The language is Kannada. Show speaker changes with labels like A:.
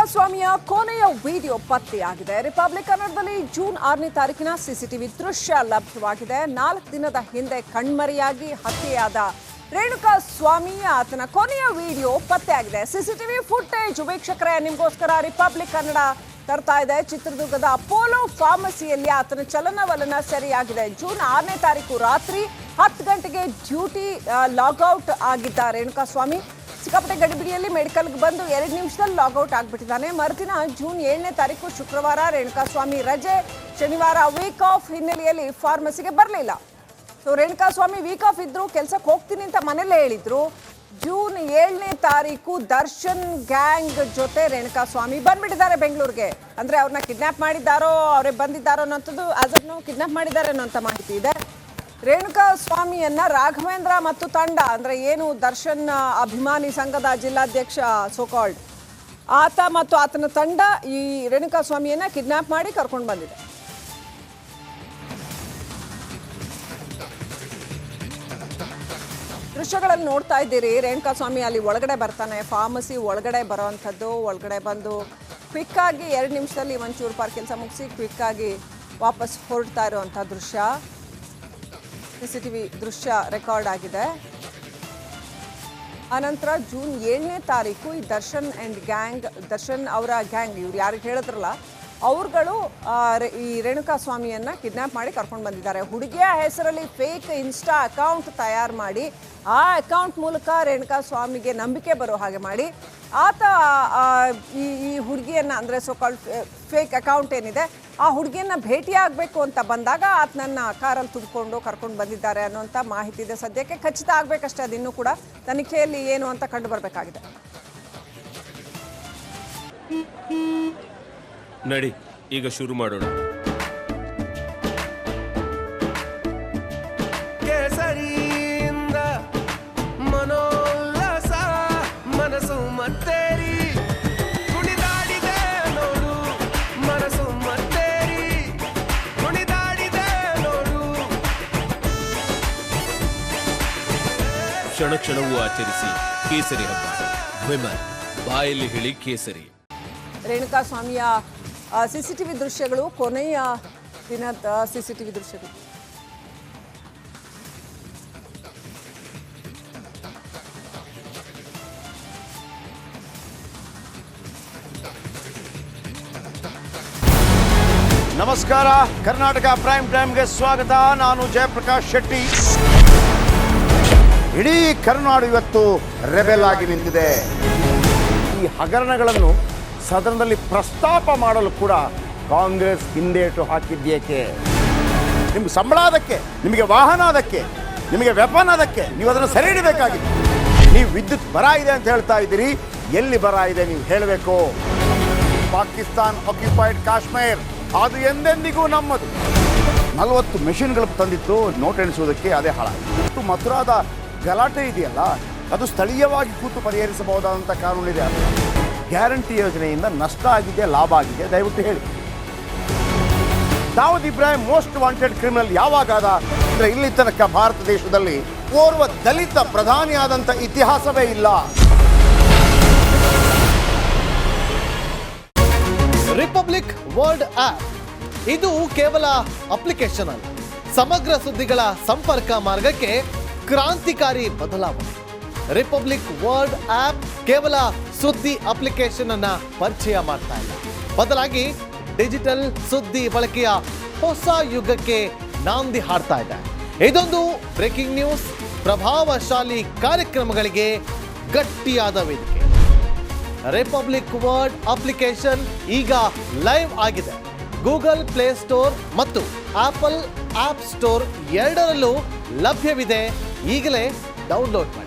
A: ರೇಣುಕಾಸ್ವಾಮಿಯ ಕೊನೆಯ ವಿಡಿಯೋ ಪತ್ತೆಯಾಗಿದೆ. ರಿಪಬ್ಲಿಕ್ ಕನ್ನಡದಲ್ಲಿ ಜೂನ್ 6ನೇ ತಾರೀಕಿನ ಸಿಸಿಟಿವಿ ದೃಶ್ಯ ಲಭ್ಯವಾಗಿದೆ. 4 ದಿನದ ಹಿಂದೆ ಕಣ್ಮರೆಯಾಗಿ ಹತ್ಯೆಯಾದ ರೇಣುಕಾಸ್ವಾಮಿ ಆತನ ಕೊನೆಯ ವಿಡಿಯೋ ಪತ್ತೆಯಾಗಿದೆ. ಸಿಸಿಟಿವಿ ಫುಟೇಜ್ ವೀಕ್ಷಕರೇ ನಿಮಗೋಸ್ಕರ ರಿಪಬ್ಲಿಕ್ ಕನ್ನಡ ತರ್ತಾ ಇದೆ. ಚಿತ್ರದುರ್ಗದ ಅಪೋಲೋ ಫಾರ್ಮಸಿಯಲ್ಲಿ ಆತನ ಚಲನವಲನ ಸೆರೆಯಾಗಿದೆ. ಜೂನ್ 6ನೇ ತಾರೀಕು ರಾತ್ರಿ 10 ಗಂಟೆಗೆ ಡ್ಯೂಟಿ ಲಾಗೌಟ್ ಆಗಿದ್ದ ರೇಣುಕಾಸ್ವಾಮಿ ಸಿಕ್ಕಾಪಟ್ಟೆ ಗಡಿಬಿಡಿಯಲ್ಲಿ ಮೆಡಿಕಲ್ಗೆ ಬಂದು 2 ನಿಮಿಷದಲ್ಲಿ ಲಾಗೌಟ್ ಆಗಿಬಿಟ್ಟಿದ್ದಾನೆ. ಮರುದಿನ ಜೂನ್ 7ನೇ ತಾರೀಕು ಶುಕ್ರವಾರ ರೇಣುಕಾಸ್ವಾಮಿ ರಜೆ, ಶನಿವಾರ ವೀಕ್ ಆಫ್ ಹಿನ್ನೆಲೆಯಲ್ಲಿ ಫಾರ್ಮಸಿಗೆ ಬರಲಿಲ್ಲ. ಸೊ ರೇಣುಕಾಸ್ವಾಮಿ ವೀಕ್ ಆಫ್ ಇದ್ರು, ಕೆಲಸಕ್ಕೆ ಹೋಗ್ತೀನಿ ಅಂತ ಮನೇಲೇ ಹೇಳಿದ್ರು. ಜೂನ್ 7ನೇ ತಾರೀಕು ದರ್ಶನ್ ಗ್ಯಾಂಗ್ ಜೊತೆ ರೇಣುಕಾಸ್ವಾಮಿ ಬಂದ್ಬಿಟ್ಟಿದ್ದಾರೆ ಬೆಂಗಳೂರಿಗೆ. ಅಂದರೆ ಅವ್ರನ್ನ ಕಿಡ್ನಾಪ್ ಮಾಡಿದ್ದಾರೋ ಅವರೇ ಬಂದಿದ್ದಾರೋ ಅನ್ನೋಂಥದ್ದು ಆಸ್ ಆಫ್ ನೌ ಕಿಡ್ನಾಪ್ ಮಾಡಿದ್ದಾರೆ ಅನ್ನೋಂಥ ಮಾಹಿತಿ ಇದೆ. ರೇಣುಕಾಸ್ವಾಮಿಯನ್ನ ರಾಘವೇಂದ್ರ ಮತ್ತು ತಂಡ ಅಂದರೆ ಏನು ದರ್ಶನ್ ಅಭಿಮಾನಿ ಸಂಘದ ಜಿಲ್ಲಾಧ್ಯಕ್ಷ ಸೋಕಾಲ್ಡ್ ಆತ ಮತ್ತು ಆತನ ತಂಡ ಈ ರೇಣುಕಾಸ್ವಾಮಿಯನ್ನ ಕಿಡ್ನಾಪ್ ಮಾಡಿ ಕರ್ಕೊಂಡು ಬಂದಿದೆ. ದೃಶ್ಯಗಳಲ್ಲಿ ನೋಡ್ತಾ ಇದ್ದೀರಿ. ರೇಣುಕಾಸ್ವಾಮಿ ಅಲ್ಲಿ ಒಳಗಡೆ ಬರ್ತಾನೆ, ಫಾರ್ಮಸಿ ಒಳಗಡೆ ಬರೋವಂಥದ್ದು. ಒಳಗಡೆ ಬಂದು ಕ್ವಿಕ್ಕಾಗಿ 2 ನಿಮಿಷದಲ್ಲಿ ಒಂಚೂರು ಪಾರ್ ಕೆಲಸ ಮುಗಿಸಿ ಕ್ವಿಕ್ಕಾಗಿ ವಾಪಸ್ ಹೊರಡ್ತಾ ಇರುವಂಥ ದೃಶ್ಯ ಸಿಸಿಟಿವಿ ದೃಶ್ಯ ರೆಕಾರ್ಡ್ ಆಗಿದೆ. ಆನಂತರ ಜೂನ್ 7ನೇ ತಾರೀಕು ಈ ದರ್ಶನ್ ಆ್ಯಂಡ್ ಗ್ಯಾಂಗ್, ದರ್ಶನ್ ಅವರ ಗ್ಯಾಂಗ್, ಇವ್ರು ಯಾರಿಗೆ ಹೇಳಿದ್ರಲ್ಲ ಅವ್ರುಗಳು ಈ ರೇಣುಕಾಸ್ವಾಮಿಯನ್ನು ಕಿಡ್ನಾಪ್ ಮಾಡಿ ಕರ್ಕೊಂಡು ಬಂದಿದ್ದಾರೆ. ಹುಡುಗಿಯ ಹೆಸರಲ್ಲಿ ಫೇಕ್ ಇನ್ಸ್ಟಾ ಅಕೌಂಟ್ ತಯಾರು ಮಾಡಿ ಆ ಅಕೌಂಟ್ ಮೂಲಕ ರೇಣುಕಾಸ್ವಾಮಿಗೆ ನಂಬಿಕೆ ಬರೋ ಹಾಗೆ ಮಾಡಿ ಆತ ಈ ಹುಡುಗಿಯನ್ನು ಅಂದರೆ ಸೋಕಾಲ್ಡ್ ಫೇಕ್ ಅಕೌಂಟ್ ಏನಿದೆ ಆ ಹುಡುಗಿಯನ್ನು ಭೇಟಿಯಾಗಬೇಕು ಅಂತ ಬಂದಾಗ ಆತನನ್ನು ಕಾರಲ್ಲಿ ತುಂಬಿಕೊಂಡು ಕರ್ಕೊಂಡು ಬಂದಿದ್ದಾರೆ ಅನ್ನೋಂಥ ಮಾಹಿತಿ ಇದೆ. ಸದ್ಯಕ್ಕೆ ಖಚಿತ ಆಗಬೇಕಷ್ಟೇ, ಅದಿನ್ನೂ ಕೂಡ ತನಿಖೆಯಲ್ಲಿ ಏನು ಅಂತ ಕಂಡು ಬರಬೇಕಾಗಿದೆ.
B: ನಡಿ ಈಗ ಶುರು ಮಾಡೋಣ. ಕೇಸರಿಯಿಂದ ಮನೋಲ್ಲಾಸ ಮನಸ್ಸು ಮತ್ತೇರಿ ಕುಣಿದಾಡಿದೆ ನೋಡು, ಮನಸ್ಸು ಮತ್ತೇರಿ ಕುಣಿದಾಡಿದೆ ನೋಡು. ಕ್ಷಣ ಕ್ಷಣವೂ ಆಚರಿಸಿ ಕೇಸರಿ ಹಬ್ಬ. ವಿಮಲ್ ಬಾಯಲ್ಲಿ ಹೇಳಿ ಕೇಸರಿ.
A: ರೇಣುಕಾಸ್ವಾಮಿಯ ಸಿಸಿಟಿವಿ ದೃಶ್ಯಗಳು, ಕೊನೆಯ ದಿನದ ಸಿಸಿಟಿವಿ ದೃಶ್ಯಗಳು.
C: ನಮಸ್ಕಾರ, ಕರ್ನಾಟಕ ಪ್ರೈಮ್ ಟೈಮ್ಗೆ ಸ್ವಾಗತ. ನಾನು ಜಯಪ್ರಕಾಶ್ ಶೆಟ್ಟಿ. ಇಡೀ ಕರ್ನಾಡು ಇವತ್ತು ರೆಬೆಲ್ ಆಗಿ ನಿಂತಿದೆ. ಈ ಹಗರಣಗಳನ್ನು ಸದನದಲ್ಲಿ ಪ್ರಸ್ತಾಪ ಮಾಡಲು ಕೂಡ ಕಾಂಗ್ರೆಸ್ ಹಿಂದೇಟು ಹಾಕಿದ್ದೇಕೆ? ನಿಮ್ಗೆ ಸಂಬಳ ಅದಕ್ಕೆ, ನಿಮಗೆ ವಾಹನ ಅದಕ್ಕೆ, ನಿಮಗೆ ವೆಪನ್ ಅದಕ್ಕೆ, ನೀವು ಅದನ್ನು ಸೆರೆ ಹಿಡಿಬೇಕಾಗಿದೆ. ನೀವು ವಿದ್ಯುತ್ ಬರ ಇದೆ ಅಂತ ಹೇಳ್ತಾ ಇದ್ದೀರಿ, ಎಲ್ಲಿ ಬರ ಇದೆ ನೀವು ಹೇಳಬೇಕು. ಪಾಕಿಸ್ತಾನ್ ಆಕ್ಯುಪೈಡ್ ಕಾಶ್ಮೀರ್ ಅದು ಎಂದೆಂದಿಗೂ ನಮ್ಮದು. 40 ಮೆಷಿನ್ಗಳು ತಂದಿತ್ತು ನೋಟ್ ಎಣಿಸುವುದಕ್ಕೆ, ಅದೇ ಹಾಳಾಯಿತು. ಮಥುರಾದ ಗಲಾಟೆ ಇದೆಯಲ್ಲ, ಅದು ಸ್ಥಳೀಯವಾಗಿ ಕೂತು ಪರಿಹರಿಸಬಹುದಾದಂಥ ಕಾನೂನಿದೆ. ಗ್ಯಾರಂಟಿ ಯೋಜನೆಯಿಂದ ನಷ್ಟ ಆಗಿದೆ, ಲಾಭ ಆಗಿದೆ, ದಯವಿಟ್ಟು ಹೇಳಿ. Dawood Ibrahim most wanted criminal ಯಾವಾಗಾದ ಅಂದರೆ ಇಲ್ಲಿ ತನಕ ಭಾರತ ದೇಶದಲ್ಲಿ ಓರ್ವ ದಲಿತ ಪ್ರಧಾನಿಯಾದಂಥ ಇತಿಹಾಸವೇ ಇಲ್ಲ.
D: ರಿಪಬ್ಲಿಕ್ ವರ್ಲ್ಡ್ ಆಪ್ ಇದು ಕೇವಲ ಅಪ್ಲಿಕೇಶನ್ ಅಲ್ಲ, ಸಮಗ್ರ ಸುದ್ದಿಗಳ ಸಂಪರ್ಕ ಮಾರ್ಗಕ್ಕೆ ಕ್ರಾಂತಿಕಾರಿ ಬದಲಾವಣೆ. ರಿಪಬ್ಲಿಕ್ ವರ್ಲ್ಡ್ ಆಪ್ ಕೇವಲ ಸುದ್ದಿ ಅಪ್ಲಿಕೇಶನ್ ಅನ್ನ ಪರಿಚಯ ಮಾಡ್ತಾ ಇಲ್ಲ, ಬದಲಾಗಿ ಡಿಜಿಟಲ್ ಸುದ್ದಿ ಬಳಕೆಯ ಹೊಸ ಯುಗಕ್ಕೆ ನಾಂದಿ ಹಾಡ್ತಾ ಇದೆ. ಇದೊಂದು ಬ್ರೇಕಿಂಗ್ ನ್ಯೂಸ್, ಪ್ರಭಾವಶಾಲಿ ಕಾರ್ಯಕ್ರಮಗಳಿಗೆ ಗಟ್ಟಿಯಾದ ವೇದಿಕೆ. ರಿಪಬ್ಲಿಕ್ ವರ್ಲ್ಡ್ ಅಪ್ಲಿಕೇಶನ್ ಈಗ ಲೈವ್ ಆಗಿದೆ. ಗೂಗಲ್ ಪ್ಲೇ ಸ್ಟೋರ್ ಮತ್ತು ಆಪಲ್ ಆಪ್ ಸ್ಟೋರ್ ಎರಡರಲ್ಲೂ ಲಭ್ಯವಿದೆ. ಈಗಲೇ ಡೌನ್ಲೋಡ್ ಮಾಡಿ.